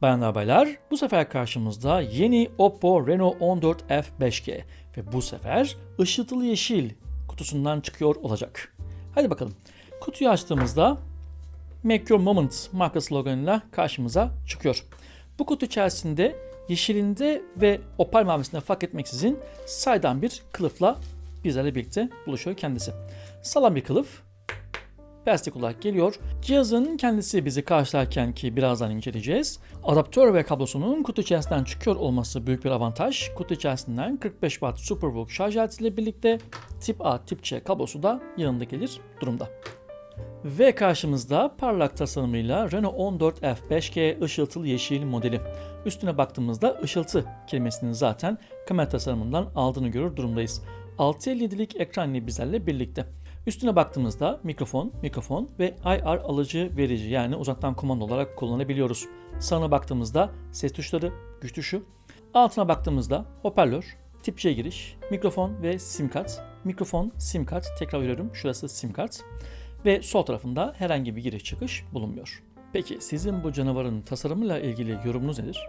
Bayanlar baylar, bu sefer karşımızda yeni Oppo Reno 14F 5G ve bu sefer ışıltılı yeşil kutusundan çıkıyor olacak. Hadi bakalım. Kutuyu açtığımızda Make Your Moment marka sloganıyla karşımıza çıkıyor. Bu kutu içerisinde yeşilinde ve opal mavisinde fark etmeksizin saydam bir kılıfla bizlerle birlikte buluşuyor kendisi. Sağlam bir kılıf. Plastik olarak geliyor. Cihazın kendisi bizi karşılarken ki birazdan inceleyeceğiz. Adaptör ve kablosunun kutu içerisinden çıkıyor olması büyük bir avantaj. Kutu içerisinden 45 Watt Superbook şarj aletiyle birlikte tip A, tip C kablosu da yanında gelir durumda. Ve karşımızda parlak tasarımıyla Reno 14F 5G ışıltılı yeşil modeli. Üstüne baktığımızda ışıltı kelimesinin zaten kamera tasarımından aldığını görür durumdayız. 6.57'lik ekran ile bizlerle birlikte. Üstüne baktığımızda mikrofon ve IR alıcı verici yani uzaktan kumanda olarak kullanabiliyoruz. Sağına baktığımızda ses tuşları, güç tuşu. Altına baktığımızda hoparlör, tip C giriş, mikrofon ve sim kart. Mikrofon, sim kart, tekrar veriyorum şurası sim kart. Ve sol tarafında herhangi bir giriş çıkış bulunmuyor. Peki sizin bu canavarın tasarımıyla ilgili yorumunuz nedir?